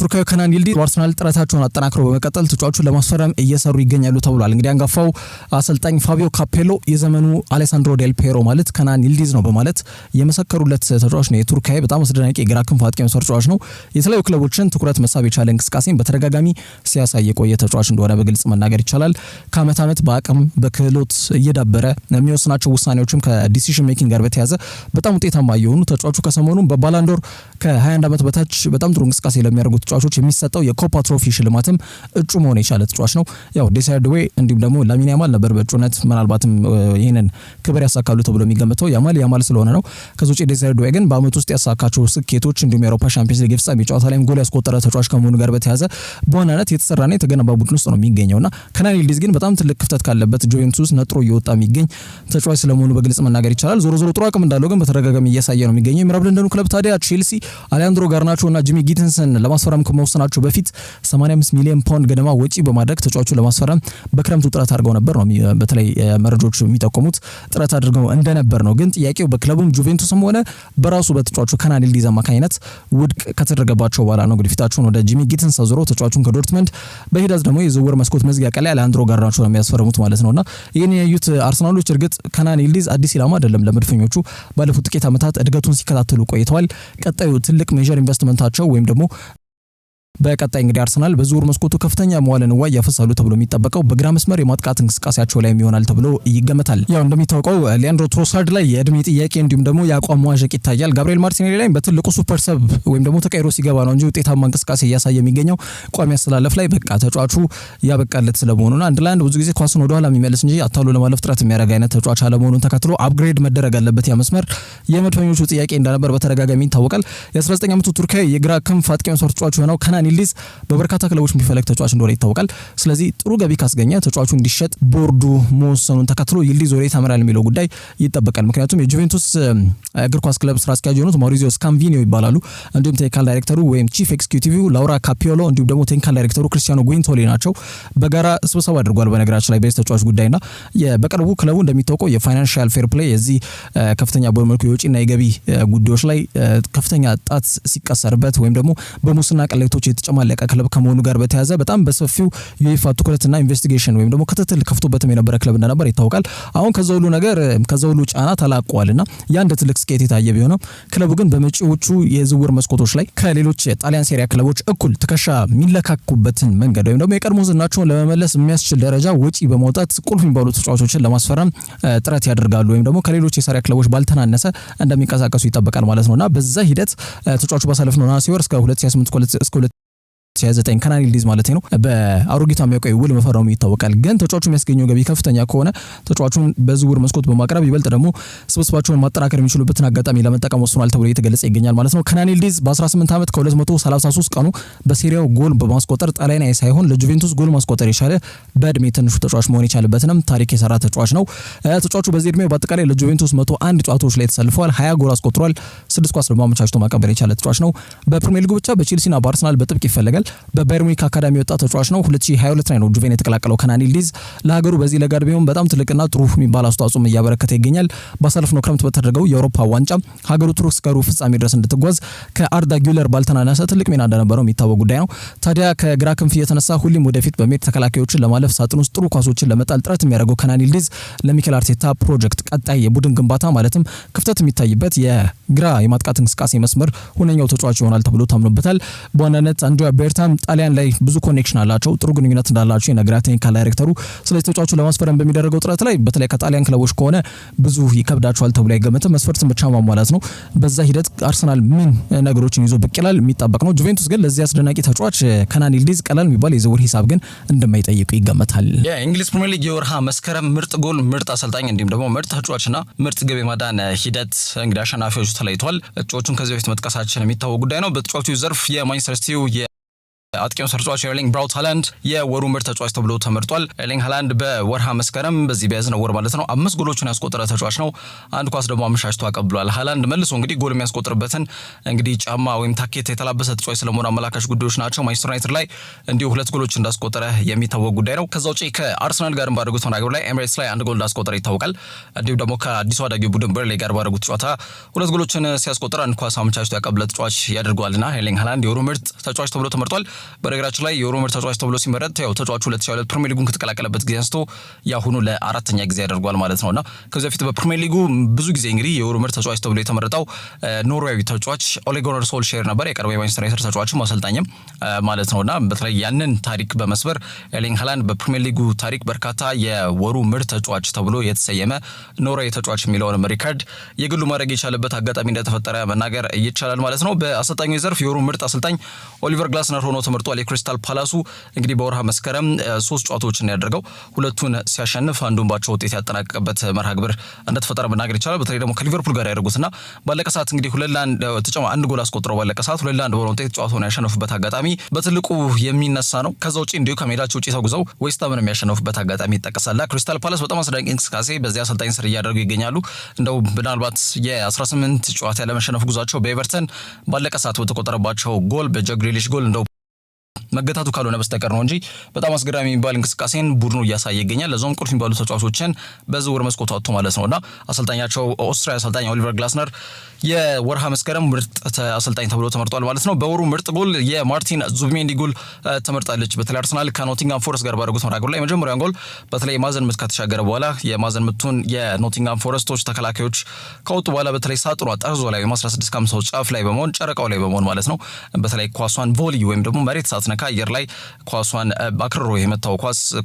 ቱርካዊ ከናን ይልዲዝ አርሰናል ጥረታቸውን አጠናክረው በመቀጠል ተጫዋቹን ለማስፈረም እየሰሩ ይገኛሉ ተብሏል። እንግዲህ አንጋፋው አሰልጣኝ ፋቢዮ ካፔሎ የዘመኑ አሌሳንድሮ ዴል ፔሮ ማለት ከናን ይልዲዝ ነው በማለት የመሰከሩለት ተጫዋች ነው። የቱርካዊ በጣም አስደናቂ የግራ ክንፍ አጥቂ ተጫዋች ነው። የተለያዩ ክለቦችን ትኩረት መሳብ የቻለ እንቅስቃሴን በተደጋጋሚ ሲያሳይ የቆየ ተጫዋች እንደሆነ በግልጽ መናገር ይቻላል። ከዓመት ዓመት በአቅም በክህሎት እየዳበረ የሚወስናቸው ውሳኔዎችም ከዲሲዥን ሜኪንግ ጋር በተያያዘ በጣም ውጤታማ የሆኑ ተጫዋቹ ከሰሞኑ በባላንዶር ከ21 ዓመት በታች በጣም ጥሩ እንቅስቃሴ ለሚያደርጉ ተጫዋቾች የሚሰጠው የኮፓ ትሮፊ ሽልማትም እጩ መሆን የቻለ ተጫዋች ነው። ያው ዴሳይር ዱዌ እንዲሁም ደግሞ ላሚን ያማል ነበር በእጩነት ምናልባትም ይህንን ክብር ያሳካሉ ተብሎ የሚገመተው ያማል ስለሆነ ነው። ከዚህ ውጪ ዴሳይር ዱዌ ግን በአመት ውስጥ ያሳካቸው ስኬቶች እንዲሁም የአውሮፓ ሻምፒዮንስ ሊግ ፍጻሜ ጨዋታ ላይም ጎል ያስቆጠረ ተጫዋች ከመሆኑ ጋር በተያያዘ በዋናነት የተሰራና የተገነባ ቡድን ውስጥ ነው የሚገኘውና ከናን ይልዲዝ ግን በጣም ትልቅ ክፍተት ካለበት ጁቬንቱስ ነጥሮ እየወጣ የሚገኝ ተጫዋች ስለመሆኑ በግልጽ መናገር ይቻላል። ዞሮ ጥሩ አቅም እንዳለው ግን በተደጋጋሚ እያሳየ ነው የሚገኘው። የምዕራብ ለንደኑ ክለብ ታዲያ ቼልሲ አሌሃንድሮ ጋርናቾ እና ጂሚ ጊትንሰን ለማስፈረም ከመወሰናቸው በፊት 85 ሚሊዮን ፓውንድ ገደማ ወጪ በማድረግ ተጫዋቹን ለማስፈረም በክረምቱ ጥረት አድርገው ነበር ነው በተለይ መረጃዎች የሚጠቁሙት ጥረት አድርገው እንደነበር ነው። ግን ጥያቄው በክለቡም ጁቬንቱስም ሆነ በራሱ በተጫዋቹ ከናን ይልዲዝ አማካኝነት ውድቅ ከተደረገባቸው በኋላ ነው እንግዲህ ፊታቸውን ወደ ጂሚ ጊትንሰን አዙረው ተጫዋቹን ከዶርትመንድ በሂደት ደግሞ የዝውውር መስኮት መዝጊያ ቀን ላይ አሌሃንድሮ ጋርናቾ ነው የሚያስፈርሙት ማለት ነውና ይህን ያዩት አርሰናሎች እርግጥ ከናን ይልዲዝ አዲስ ኢላማ አይደለም ለመድፈኞቹ ባለፉት ጥቂት ዓመታት እድገቱን ሲከታተሉ ቆይተዋል። ቀጣዩ ትልቅ ሜጀር ኢንቨስትመንታቸው ወይም ደግሞ በቀጣይ እንግዲህ አርሰናል በዝውውር መስኮቱ ከፍተኛ መዋለ ንዋይ ያፈሳሉ ተብሎ የሚጠበቀው በግራ መስመር የማጥቃት እንቅስቃሴያቸው ላይ ይሆናል ተብሎ ይገመታል። ያው እንደሚታወቀው ሊያንድሮ ትሮሳርድ ላይ የእድሜ ጥያቄ እንዲሁም ደግሞ የአቋም መዋዠቅ ይታያል። ጋብሪኤል ማርቲኔሊ ላይ በትልቁ ሱፐር ሰብ ወይም ደግሞ ተቀይሮ ሲገባ ነው እንጂ ውጤታማ እንቅስቃሴ እያሳየ የሚገኘው ቋሚ አስተላለፍ ላይ በቃ ተጫዋቹ ያበቃለት ስለመሆኑና አንድ ለአንድ ብዙ ጊዜ ኳሱን ወደ ኋላ የሚመልስ እንጂ አታሎ ለማለፍ ጥረት የሚያደርግ አይነት ተጫዋች አለመሆኑን ተከትሎ አፕግሬድ መደረግ አለበት ያ መስመር የመድፈኞቹ ጥያቄ እንደነበር በተደጋጋሚ ይታወቃል። የ19 ዓመቱ ቱርካዊ የግራ ክንፍ አጥቂ ተጫዋች የሆነው ከናን ይልዲዝ በበርካታ ክለቦች የሚፈለግ ተጫዋች እንደሆነ ይታወቃል። ስለዚህ ጥሩ ገቢ ካስገኘ ተጫዋቹ እንዲሸጥ ቦርዱ መወሰኑን ተከትሎ ይልዲዝ ወደ ተመራል የሚለው ጉዳይ ይጠበቃል። ምክንያቱም የጁቬንቱስ እግር ኳስ ክለብ ስራ አስኪያጅ የሆኑት ማውሪዚዮ ስካምቪኒዮ ይባላሉ። እንዲሁም ቴክኒካል ዳይሬክተሩ ወይም ቺፍ ኤክስኪዩቲቭ ላውራ ካፒዮሎ እንዲሁም ደግሞ ቴክኒካል ዳይሬክተሩ ክሪስቲያኖ ጉንቶሊ ናቸው። በጋራ ስብሰባ አድርጓል በነገራችን ላይ በዚህ ተጫዋች ጉዳይና በቅርቡ ክለቡ እንደሚታወቀው የፋይናንሻል ፌር ፕሌይ የዚህ ከፍተኛ በመልኩ የወጪና የገቢ ጉዳዮች ላይ ከፍተኛ ጣት ሲቀሰርበት ወይም ደግሞ በሙስና ቅሌቶች የተጨማለቀ ክለብ ከመሆኑ ጋር በተያያዘ በጣም በሰፊው ዩኤፋ ትኩረትና ኢንቨስቲጌሽን ወይም ደግሞ ክትትል ከፍቶበትም የነበረ ክለብ እንደነበር ይታወቃል። አሁን ከዛው ሁሉ ጫና ተላቋልና ያ እንደ ትልቅ ስኬት የታየ ቢሆንም ክለቡ ግን በመጪዎቹ የዝውውር መስኮቶች ላይ ከሌሎች ጣሊያን ሴሪያ ክለቦች እኩል ትከሻ የሚለካኩበትን መንገድ ወይም ደግሞ የቀድሞ ዝናቸውን ለመመለስ የሚያስችል ደረጃ ወጪ በማውጣት ቁልፍ የሚባሉ ተጫዋቾችን ለማስፈረም ጥረት ያደርጋሉ ወይም ደግሞ ከሌሎች የሴሪያ ክለቦች ባልተናነሰ እንደሚንቀሳቀሱ ይጠበቃል ማለት ነውና በዛ ሂደት ተጫዋቹ ባሳለፍነው ነሐሴ ወር እስከ 2028 እስከ 2029 ከናን ይልዲዝ ማለት ነው በአሮጊቷ የሚያውቀው ውል መፈረሙ ይታወቃል። ግን ተጫዋቹ የሚያስገኘው ገቢ ከፍተኛ ከሆነ ተጫዋቹን በዝውውር መስኮት በማቅረብ ይበልጥ ደግሞ ስብስባቸውን ማጠናከር የሚችሉበትን አጋጣሚ ለመጠቀም ወስኗል ተብሎ እየተገለጸ ይገኛል ማለት ነው። ከናን ይልዲዝ በ18 ዓመት ከ233 ቀኑ በሴሪያው ጎል በማስቆጠር ጣሊያናዊ ሳይሆን ለጁቬንቱስ ጎል ማስቆጠር የቻለ በእድሜ ትንሹ ተጫዋች መሆን የቻለበትንም ታሪክ የሰራ ተጫዋች ነው። ተጫዋቹ በዚህ እድሜው በአጠቃላይ ለጁቬንቱስ 101 ጨዋታዎች ላይ ተሰልፏል። 20 ጎል አስቆጥሯል። 6 ኳስ ደግሞ አመቻችቶ ማቀበል የቻለ ተጫዋች ነው። በፕሪሚየር ሊጉ ብቻ በቼልሲና በአርሰናል በጥብቅ ይፈለጋል። በባየር ሙኒክ አካዳሚ የወጣ ተጫዋች ነው። 2022 ላይ ነው ጁቬን የተቀላቀለው ከናን ይልዲዝ ለሀገሩ በዚህ ለጋር ቢሆን በጣም ትልቅና ጥሩ የሚባል አስተዋጽኦ እያበረከተ ይገኛል። ባሳለፍነው ክረምት በተደረገው የአውሮፓ ዋንጫ ሀገሩ ቱርክ እስከ ሩብ ፍጻሜ ድረስ እንድትጓዝ ከአርዳ ጊለር ባልተናነሰ ትልቅ ሚና እንደነበረው የሚታወቅ ጉዳይ ነው። ታዲያ ከግራ ክንፍ የተነሳ ሁሌም ወደፊት በሜድ ተከላካዮችን ለማለፍ ሳጥን ውስጥ ጥሩ ኳሶችን ለመጣል ጥረት የሚያደርገው ከናን ይልዲዝ ለሚኬል አርቴታ ፕሮጀክት ቀጣይ የቡድን ግንባታ ማለትም ክፍተት የሚታይበት የግራ የማጥቃት እንቅስቃሴ መስመር ሁነኛው ተጫዋች ይሆናል ተብሎ ታምኖበታል። በዋናነት አንድሪያ ቤርታም ጣሊያን ላይ ብዙ ኮኔክሽን አላቸው፣ ጥሩ ግንኙነት እንዳላቸው የነገራት ቴክኒካል ዳይሬክተሩ። ስለዚህ ተጫዋቹ ለማስፈረም በሚደረገው ጥረት ላይ በተለይ ከጣሊያን ክለቦች ከሆነ ብዙ ይከብዳቸዋል ተብሎ አይገመትም። መስፈርትን ብቻ ማሟላት ነው። በዛ ሂደት አርሰናል ምን ነገሮችን ይዞ ብቅ ይላል የሚጠበቅ ነው። ጁቬንቱስ ግን ለዚህ አስደናቂ ተጫዋች ከናን ይልዲዝ ቀላል የሚባል የዝውውር ሂሳብ ግን እንደማይጠይቁ ይገመታል። የእንግሊዝ ፕሪሚየር ሊግ የወርሃ መስከረም ምርጥ ጎል፣ ምርጥ አሰልጣኝ እንዲሁም ደግሞ ምርጥ ተጫዋችና ምርጥ ግብ የማዳን ሂደት እንግዲህ አሸናፊዎቹ ተለይቷል። እጩዎቹን ከዚህ በፊት መጥቀሳችን የሚታወቅ ጉዳይ ነው። በተጫዋቹ ዘርፍ የማንቸስተር ሲቲው አጥቂው ተጫዋች ኤርሊንግ ብራውት ሃላንድ የወሩ ምርጥ ተጫዋች ተብሎ ተመርጧል። ኤርሊንግ ሃላንድ በወርሃ መስከረም በዚህ በያዝነው ወር ማለት ነው 5 ጎሎችን ያስቆጠረ ተጫዋች ነው። አንድ ኳስ ደግሞ አመሻሽቶ አቀብሏል። ሃላንድ መልሶ እንግዲህ ጎል የሚያስቆጥርበትን እንግዲህ ጫማ ወይም ታኬት የተላበሰ ተጫዋች ስለመሆኑ አመላካች ጉዳዮች ናቸው። ማንቸስተር ዩናይትድ ላይ እንዲሁ 2 ጎሎች እንዳስቆጠረ የሚታወቅ ጉዳይ ነው። ከዛ ውጪ ከአርሰናል ጋር ባደረጉት መርሃ ግብር ላይ ኤሚሬትስ ላይ 1 ጎል እንዳስቆጠረ ይታወቃል። እንዲሁ ደግሞ ከአዲሱ አዳጊ ቡድን በርንሌ ጋር ባደረጉት ጨዋታ 2 ጎሎችን ሲያስቆጥር አንድ ኳስ አመቻችቶ ያቀብለ ተጫዋች ያደርገዋልና ኤርሊንግ ሃላንድ የወሩ ምርጥ ተጫዋች ተብሎ ተመርጧል። በነገራችን ላይ የወሩ ምርጥ ተጫዋች ተብሎ ሲመረጥ ያው ተጫዋቹ 2022 ፕሪሚየር ሊጉን ከተቀላቀለበት ጊዜ አንስቶ ያሁኑ ለ4ኛ ጊዜ ያደርጓል ማለት ነውና ከዚህ በፊት በፕሪሚየር ሊጉ ብዙ ጊዜ እንግዲህ የወሩ ምርጥ ተጫዋች ተብሎ የተመረጠው ኖርዌያዊ ተጫዋች ኦሌ ጉናር ሶልሼር ነበር። የቀድሞ የማንቸስተር ዩናይትድ ተጫዋችም አሰልጣኝም ማለት ነውና በተለይ ያንን ታሪክ በመስበር ኤርሊንግ ሃላንድ በፕሪሚየር ሊጉ ታሪክ በርካታ የወሩ ምርጥ ተጫዋች ተብሎ የተሰየመ ኖርዌያዊ ተጫዋች የሚለውን ሪካርድ የግሉ ማድረግ የቻለበት አጋጣሚ እንደተፈጠረ መናገር ይቻላል ማለት ነው። በአሰልጣኙ ዘርፍ የወሩ ምርጥ አሰልጣኝ ኦሊቨር ግላስነር ሆኖ ተመርጧል። የክሪስታል ፓላሱ እንግዲህ በወርሃ መስከረም 3 ጨዋታዎችን ያደረገው 2ቱን ሲያሸንፍ አንዱን ባቸው ውጤት ያጠናቀቀበት መርሃ ግብር እንደተፈጠረ መናገር ይቻላል። በተለይ ደግሞ ከሊቨርፑል ጋር ያደረጉትና ባለቀ ሰዓት እንግዲህ 2-1 ተጨማሪ 1 ጎል አስቆጥረው ባለቀ ሰዓት 2-1 በሆነ ውጤት ጨዋታውን ያሸነፉበት አጋጣሚ በትልቁ የሚነሳ ነው። ከዛ ውጪ እንዲሁ ከሜዳቸው ውጪ ተጉዘው ዌስትሃምን የሚያሸነፉበት አጋጣሚ ይጠቀሳል። ክሪስታል ፓላስ በጣም አስደናቂ እንቅስቃሴ በዚህ አሰልጣኝ ስር እያደረጉ ይገኛሉ። እንደው ምናልባት የ18 ጨዋታ ያለመሸነፍ ጉዟቸው በኤቨርተን ባለቀ ሰዓት በተቆጠረባቸው ጎል በጃክ ግሪሊሽ ጎል እንደው መገታቱ ካልሆነ በስተቀር ነው እንጂ በጣም አስገራሚ የሚባል እንቅስቃሴን ቡድኑ እያሳየ ይገኛል። ለዞም ቁልፍ የሚባሉ ተጫዋቾችን በዝውውር መስኮቱ አጥቶ ማለት ነውና አሰልጣኛቸው ኦስትሪያ አሰልጣኝ ኦሊቨር ግላስነር የወርሃ መስከረም ምርጥ አሰልጣኝ ተብሎ ተመርጧል ማለት ነው። በወሩ ምርጥ ጎል የማርቲን ዙቢሜንዲ ጎል ተመርጣለች። በተለይ አርሰናል ከኖቲንጋም ፎረስት ጋር ባደረጉት መርሃ ግብር ላይ የመጀመሪያውን ጎል በተለይ የማዕዘን ምት ከተሻገረ በኋላ የማዕዘን ምቱን የኖቲንጋም ፎረስቶች ተከላካዮች ከወጡ በኋላ በተለይ ሳጥኗ ጠርዞ ላይ 16 ጫፍ ላይ በመሆን ጨረቃው ላይ በመሆን ማለት ነው በተለይ ኳሷን ቮሊ ወይም ደግሞ መሬት ሳትነካ አየር ላይ ኳሷን አክርሮ የመታው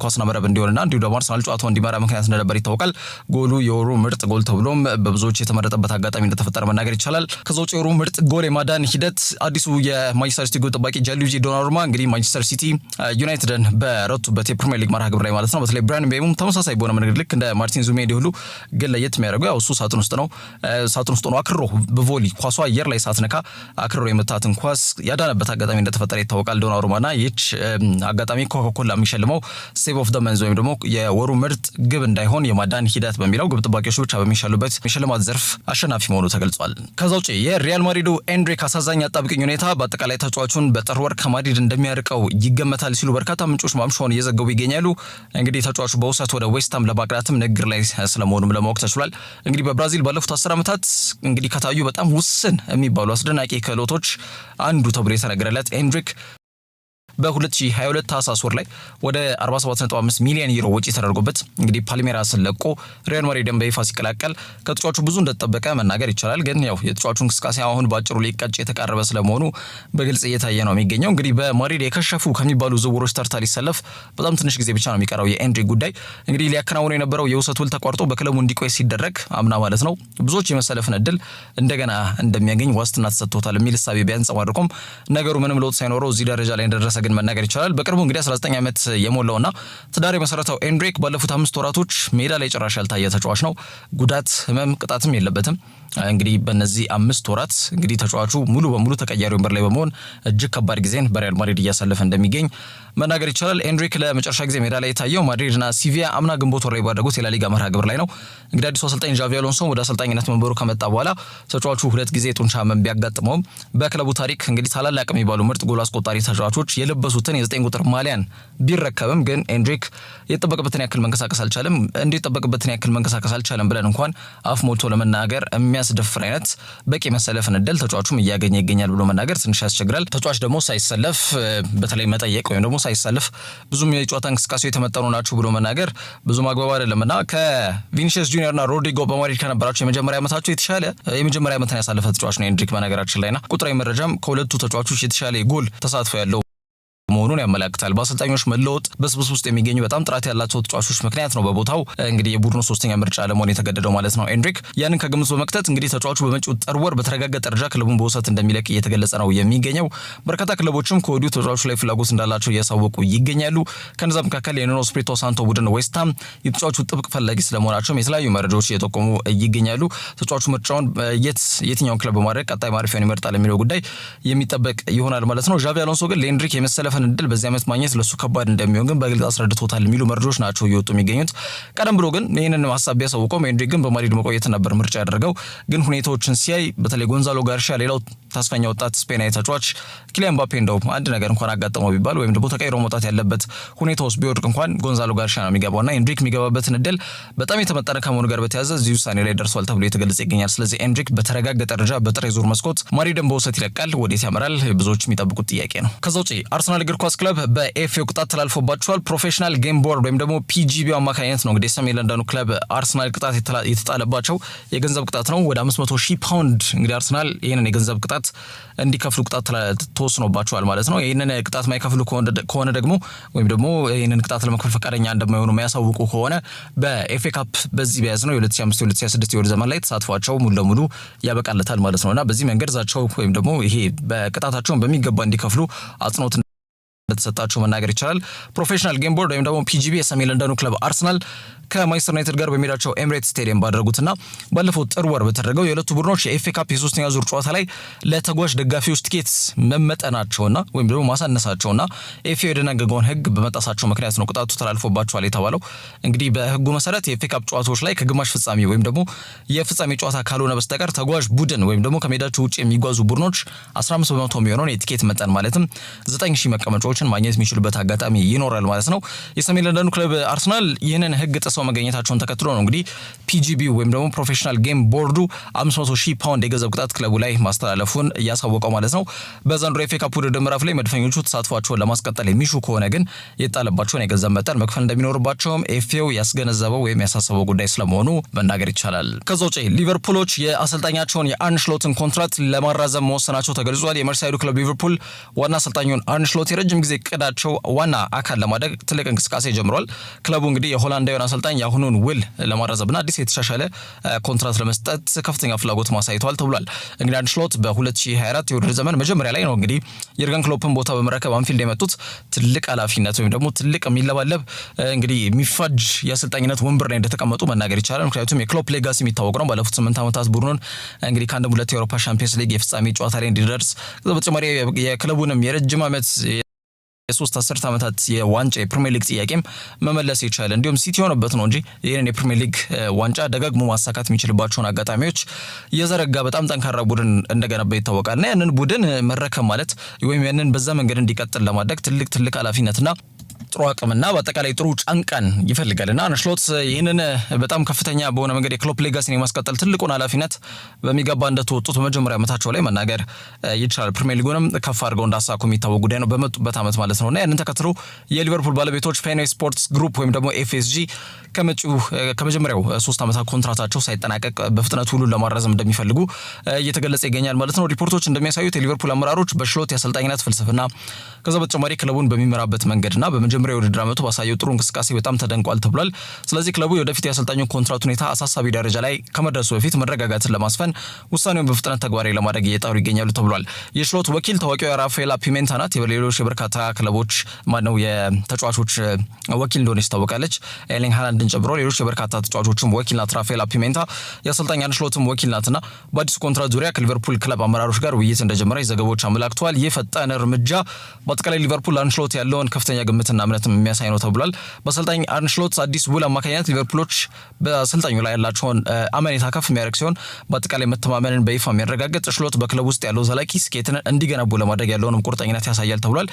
ኳስና መረብ እንዲሆንና እንዲሁ ደግሞ አርሰናል ጨዋታው እንዲመራ ምክንያት እንደነበር ይታወቃል። ጎሉ የወሩ ምርጥ ጎል ተብሎም በብዙዎች የተመረጠበት አጋጣሚ እንደተፈጠረ መናገር ይቻላል። ከዛ ውጪ የወሩ ምርጥ ጎል የማዳን ሂደት አዲሱ የማንቸስተር ሲቲ ጎል ጠባቂ ጃንሉጂ ዶናሩማ እንግዲህ ማንቸስተር ሲቲ ዩናይትድን በረቱበት የፕሪሚየር ሊግ መርሃ ግብር ላይ ማለት ነው በተለይ ብራያን ምቤሞም ተመሳሳይ በሆነ መንገድ ልክ እንደ ማርቲን ዙቢሜንዲ ሁሉ ግን ለየት የሚያደርገው ያው እሱ ሳጥን ውስጥ ነው አክርሮ በቮሊ ኳሷ አየር ላይ ሳትነካ አክርሮ የመታትን ኳስ ያዳነበት አጋጣሚ እንደተፈጠረ ይታወቃል። ዶናሩማና ይህች አጋጣሚ ኮካኮላ የሚሸልመው ሴቭ ኦፍ ዘ መንዝ ወይም ደግሞ የወሩ ምርጥ ግብ እንዳይሆን የማዳን ሂደት በሚለው ግብ ጠባቂዎች ብቻ በሚሻሉበት የሽልማት ዘርፍ አሸናፊ መሆኑ ተገልጿል። ከዛ ውጪ የሪያል ማድሪዱ ኤንድሪክ አሳዛኝ አጣብቂኝ ሁኔታ በአጠቃላይ ተጫዋቹን በጥር ወር ከማድሪድ እንደሚያርቀው ይገመታል ሲሉ በርካታ ምንጮች ማምሻውን እየዘገቡ ይገኛሉ። እንግዲህ ተጫዋቹ በውሰት ወደ ዌስትሃም ለማቅናትም ንግግር ላይ ስለመሆኑም ለማወቅ ተችሏል። እንግዲህ በብራዚል ባለፉት 10 ዓመታት እንግዲህ ከታዩ በጣም ውስን የሚባሉ አስደናቂ ክህሎቶች አንዱ ተብሎ የተነገረለት ኤንድሪክ በ2022 ታህሳስ ወር ላይ ወደ 47.5 ሚሊዮን ዩሮ ወጪ ተደርጎበት እንግዲህ ፓልሜራስን ለቆ ሪያል ማድሪድን በይፋ ሲቀላቀል ከተጫዋቹ ብዙ እንደተጠበቀ መናገር ይቻላል። ግን ያው የተጫዋቹ እንቅስቃሴ አሁን ባጭሩ ሊቀጭ የተቃረበ ስለመሆኑ በግልጽ እየታየ ነው የሚገኘው። እንግዲህ በማድሪድ የከሸፉ ከሚባሉ ዝውውሮች ተርታ ሊሰለፍ በጣም ትንሽ ጊዜ ብቻ ነው የሚቀረው። የኤንድሪክ ጉዳይ እንግዲህ ሊያከናውኑ የነበረው የውሰት ውል ተቋርጦ በክለቡ እንዲቆይ ሲደረግ አምና ማለት ነው ብዙዎች የመሰለፍን እድል እንደገና እንደሚያገኝ ዋስትና ተሰጥቶታል የሚል እሳቤ ቢያንጸባርቁም ነገሩ ምንም ለውጥ ሳይኖረው እዚህ ደረጃ ላይ እንደደረሰ ግን መናገር ይቻላል። በቅርቡ እንግዲህ 19 ዓመት የሞላውና ትዳር የመሰረተው ኤንድሪክ ባለፉት 5 ወራቶች ሜዳ ላይ ጭራሽ ያልታየ ተጫዋች ነው። ጉዳት፣ ህመም፣ ቅጣትም የለበትም። እንግዲህ በእነዚህ 5 ወራት እንግዲህ ተጫዋቹ ሙሉ በሙሉ ተቀያሪ ወንበር ላይ በመሆን እጅግ ከባድ ጊዜን በሪያል ማድሪድ እያሳለፈ እንደሚገኝ መናገር ይቻላል። ኤንድሪክ ለመጨረሻ ጊዜ ሜዳ ላይ የታየው ማድሪድና ሲቪያ አምና ግንቦት ወር ላይ ባደረጉት የላሊጋ መርሃ ግብር ላይ ነው። እንግዲህ አዲሱ አሰልጣኝ ዣቪ አሎንሶ ወደ አሰልጣኝነት መንበሩ ከመጣ በኋላ ተጫዋቹ 2 ጊዜ ጡንቻ ህመም ቢያጋጥመውም በክለቡ ታሪክ እንግዲህ ታላላቅ የሚባሉ ምርጥ ጎል አስቆጣሪ ተጫዋቾች የለበሱትን የ9 ቁጥር ማሊያን ቢረከብም ግን ኤንድሪክ የጠበቀበትን ያክል መንቀሳቀስ አልቻለም። እንዲጠበቅበትን ያክል መንቀሳቀስ አልቻለም ብለን እንኳን አፍ ሞልቶ ለመናገር የሚያስደፍር አይነት በቂ መሰለፍን እድል ተጫዋቹም እያገኘ ይገኛል ብሎ መናገር ትንሽ ያስቸግራል። ተጫዋች ደግሞ ሳይሰለፍ በተለይ መጠየቅ ወይም ደግሞ ሳይሰለፍ ብዙም የጨዋታ እንቅስቃሴ የተመጠኑ ናቸው ብሎ መናገር ብዙም አግባብ አይደለምና ከቪኒሲየስ ጁኒየርና ሮድሪጎ በማድሪድ ከነበራቸው የመጀመሪያ ዓመታቸው የተሻለ የመጀመሪያ ዓመትን ያሳለፈ ተጫዋች ነው ኤንድሪክ በነገራችን ላይና ቁጥራዊ መረጃም ከሁለቱ ተጫዋቾች የተሻለ ጎል ተሳትፎ ያለው መሆኑን እንደሆነ ያመለክታል። በአሰልጣኞች መለወጥ በስብስ ውስጥ የሚገኙ በጣም ጥራት ያላቸው ተጫዋቾች ምክንያት ነው በቦታው እንግዲህ የቡድኑ ሶስተኛ ምርጫ ለመሆን የተገደደው ማለት ነው ኤንድሪክ። ያንን ከግምት በመክተት እንግዲህ ተጫዋቹ በመጪው ጥር ወር በተረጋገጠ ደረጃ ክለቡን በውሰት እንደሚለቅ እየተገለጸ ነው የሚገኘው። በርካታ ክለቦችም ከወዲሁ ተጫዋቹ ላይ ፍላጎት እንዳላቸው እያሳወቁ ይገኛሉ። ከነዛ መካከል የኑኖ ስፒሪቶ ሳንቶ ቡድን ዌስትሃም የተጫዋቹ ጥብቅ ፈላጊ ስለመሆናቸው የተለያዩ መረጃዎች እየጠቆሙ ይገኛሉ። ተጫዋቹ ምርጫውን የትኛውን ክለብ በማድረግ ቀጣይ ማረፊያውን ይመርጣል የሚለው ጉዳይ የሚጠበቅ ይሆናል ማለት ነው። ዣቪ አሎንሶ ግን ለኤንድሪክ የመሰለፈን እድል በዚህ ዓመት ማግኘት ለሱ ከባድ እንደሚሆን ግን በግልጽ አስረድቶታል የሚሉ መረጃዎች ናቸው እየወጡ የሚገኙት። ቀደም ብሎ ግን ይህንን ሀሳብ ቢያሳውቀውም ኤንድሪክ ግን በማድሪድ መቆየት ነበር ምርጫ ያደረገው። ግን ሁኔታዎችን ሲያይ በተለይ ጎንዛሎ ጋርሺያ ሌላው ተስፈኛ ወጣት ስፔናዊ ተጫዋች ኪሊያን ምባፔ እንደው አንድ ነገር እንኳን አጋጠመው ቢባል ወይም ደግሞ ተቀይሮ መውጣት ያለበት ሁኔታ ውስጥ ቢወድቅ እንኳን ጎንዛሎ ጋርሺያ ነው የሚገባውና ኤንድሪክ የሚገባበትን እድል በጣም የተመጠነ ከመሆኑ ጋር በተያያዘ እዚህ ውሳኔ ላይ ደርሷል ተብሎ የተገለጸ ይገኛል። ስለዚህ ኤንድሪክ በተረጋገጠ ደረጃ በጥር የዙር መስኮት ማድሪድን በውሰት ይለቃል። ወዴት ያመራል? ብዙዎች የሚጠብቁት ጥያቄ ነው። ከዛ ውጪ አርሰናል እግር ኳስ ክለብ በኤፍኤ ቅጣት ተላልፎባቸዋል። ፕሮፌሽናል ጌም ቦርድ ወይም ደግሞ ፒጂቢ አማካኝነት ነው እንግዲህ ሰሜን ለንደኑ ክለብ አርሰናል ቅጣት የተጣለባቸው የገንዘብ ቅጣት ነው። ወደ 500,000 ፓውንድ እንግዲህ አርሰናል ይህንን የገንዘብ ቅጣት እንዲከፍሉ ቅጣት ተወስኖባቸዋል ማለት ነው። ይህንን ቅጣት ማይከፍሉ ከሆነ ደግሞ ወይም ደግሞ ይህንን ቅጣት ለመክፈል ፈቃደኛ እንደማይሆኑ የሚያሳውቁ ከሆነ በኤፍኤ ካፕ በዚህ በያዝ ነው የ2025-2026 የወር ዘመን ላይ ተሳትፏቸው ሙሉ ለሙሉ ያበቃለታል ማለት ነውና በዚህ መንገድ ዛቸው ወይም ደግሞ ይሄ በቅጣታቸውን በሚገባ እንዲከፍሉ አጽንኦት እንደተሰጣቸው መናገር ይቻላል። ፕሮፌሽናል ጌም ቦርድ ወይም ደግሞ ፒጂቢ የሰሜን ለንደኑ ክለብ አርሰናል ከማንቸስተር ዩናይትድ ጋር በሜዳቸው ኤምሬትስ ስቴዲየም ባደረጉትና ባለፈው ጥር ወር በተደረገው የሁለቱ ቡድኖች የኤፍኤ ካፕ የሶስተኛ ዙር ጨዋታ ላይ ለተጓዥ ደጋፊዎች ቲኬት መመጠናቸውና ወይም ደግሞ ማሳነሳቸውና ኤፍኤ የደነገገውን ሕግ በመጣሳቸው ምክንያት ነው ቅጣቱ ተላልፎባቸዋል የተባለው። እንግዲህ በሕጉ መሰረት የኤፍኤ ካፕ ጨዋታዎች ላይ ከግማሽ ፍጻሜ ወይም ደግሞ የፍጻሜ ጨዋታ ካልሆነ በስተቀር ተጓዥ ቡድን ወይም ደግሞ ከሜዳቸው ውጭ የሚጓዙ ቡድኖች 15 በመቶ የሚሆነውን የቲኬት መጠን ማለትም 9,000 መቀመጫዎችን ማግኘት የሚችሉበት አጋጣሚ ይኖራል ማለት ነው። የሰሜን ለንደኑ ክለብ አርሰናል ይህንን ሕግ ጥሰው መገኘታቸውን ተከትሎ ነው እንግዲህ ፒጂቢ ወይም ደግሞ ፕሮፌሽናል ጌም ቦርዱ 500,000 ፓውንድ የገንዘብ ቅጣት ክለቡ ላይ ማስተላለፉን እያሳወቀው ማለት ነው። በዘንድሮ የኤፍኤ ካፕ ውድድር ምዕራፍ ላይ መድፈኞቹ ተሳትፏቸውን ለማስቀጠል የሚሹ ከሆነ ግን የጣለባቸውን የገንዘብ መጠን መክፈል እንደሚኖርባቸውም ኤፍኤው ያስገነዘበው ወይም ያሳሰበው ጉዳይ ስለመሆኑ መናገር ይቻላል። ከዛ ውጪ ሊቨርፑሎች የአሰልጣኛቸውን የአርነ ስሎትን ኮንትራት ለማራዘም መወሰናቸው ተገልጿል። የመርሳይዱ ክለብ ሊቨርፑል ዋና አሰልጣኙን አርነ ስሎት የረጅም ጊዜ እቅዳቸው ዋና አካል ለማድረግ ትልቅ እንቅስቃሴ ጀምሯል። ክለቡ እንግዲህ የሆላንዳዊውን አሰልጣኝ የአሁኑን ውል ለማራዘምና አዲስ የተሻሻለ ኮንትራት ለመስጠት ከፍተኛ ፍላጎት ማሳይቷል ተብሏል። እንግዲህ አርነ ስሎት በ2024 የውድድር ዘመን መጀመሪያ ላይ ነው እንግዲህ የርገን ክሎፕን ቦታ በመረከብ አንፊልድ የመጡት። ትልቅ ኃላፊነት ወይም ደግሞ ትልቅ የሚለባለብ እንግዲህ የሚፋጅ የአሰልጣኝነት ወንበር ላይ እንደተቀመጡ መናገር ይቻላል። ምክንያቱም የክሎፕ ሌጋሲ የሚታወቅ ነው። ባለፉት 8 ዓመታት ቡድኑን እንግዲህ ከአንድም ሁለት የአውሮፓ ቻምፒየንስ ሊግ የፍጻሜ ጨዋታ ላይ እንዲደርስ በተጨማሪ የክለቡንም የረጅም ዓመት የሶስት አስርት ዓመታት የዋንጫ የፕሪሚየር ሊግ ጥያቄም መመለስ ይቻላል። እንዲሁም ሲቲ ሆነበት ነው እንጂ ይህንን የፕሪሚየር ሊግ ዋንጫ ደጋግሞ ማሳካት የሚችልባቸውን አጋጣሚዎች የዘረጋ በጣም ጠንካራ ቡድን እንደገነባ ይታወቃልና ያንን ቡድን መረከም ማለት ወይም ያንን በዛ መንገድ እንዲቀጥል ለማድረግ ትልቅ ኃላፊነትና ጥሩ አቅምና በአጠቃላይ ጥሩ ጫንቃን ይፈልጋልና አርነ ስሎት ይህንን በጣም ከፍተኛ በሆነ መንገድ የክሎፕ ሌጋሲን የማስቀጠል ትልቁን ኃላፊነት በሚገባ እንደተወጡት በመጀመሪያ ዓመታቸው ላይ መናገር ይቻላል። ፕሪሚየር ሊጉንም ከፍ አድርገው እንዳሳኩ የሚታወቅ ጉዳይ ነው በመጡበት ዓመት ማለት ነውና ያንን ተከትሎ የሊቨርፑል ባለቤቶች ፌንዌይ ስፖርትስ ግሩፕ ወይም ደግሞ ኤፍኤስጂ ከመጀመሪያው 3 ዓመታት ኮንትራታቸው ሳይጠናቀቅ በፍጥነት ሁሉን ለማራዘም እንደሚፈልጉ እየተገለጸ ይገኛል ማለት ነው። ሪፖርቶች እንደሚያሳዩት የሊቨርፑል አመራሮች በስሎት የአሰልጣኝነት ፍልስፍና ከዛ በተጨማሪ ክለቡን በሚመራበት መንገድና በመጀመሪያው የውድድር ዓመቱ ባሳየው ጥሩ እንቅስቃሴ በጣም ተደንቋል ተብሏል። ስለዚህ ክለቡ የወደፊት የአሰልጣኙ ኮንትራት ሁኔታ አሳሳቢ ደረጃ ላይ ከመድረሱ በፊት መረጋጋትን ለማስፈን ውሳኔውን በፍጥነት ተግባራዊ ለማድረግ እየጣሩ ይገኛሉ ተብሏል። የስሎት ወኪል ታዋቂው ራፋኤላ ፒሜንታ ናት። የሌሎች የበርካታ ክለቦች ማነው የተጫዋቾች ወኪል እንደሆነች ታወቃለች። ኤርሊንግ ሃላንድን ጨምሮ ሌሎች የበርካታ ተጫዋቾችም ወኪል ናት ራፋኤላ ፒሜንታ። የአሰልጣኝ አርነ ስሎትም ወኪል ናትና በአዲሱ ኮንትራት ዙሪያ ከሊቨርፑል ክለብ አመራሮች ጋር ውይይት እንደጀመረ ዘገባዎች አመላክተዋል። ይህ ፈጣን እርምጃ በአጠቃላይ ሊቨርፑል አርነ ስሎት ያለውን ከፍተኛ ግምትና እምነትም የሚያሳይ ነው ተብሏል። በአሰልጣኝ አርነ ስሎት አዲስ ውል አማካኝነት ሊቨርፑሎች በአሰልጣኙ ላይ ያላቸውን አመኔታ ከፍ የሚያደርግ ሲሆን በአጠቃላይ መተማመንን በይፋ የሚያረጋግጥ ስሎት በክለብ ውስጥ ያለው ዘላቂ ስኬትን እንዲገነቡ ለማድረግ ያለውንም ቁርጠኝነት ያሳያል ተብሏል።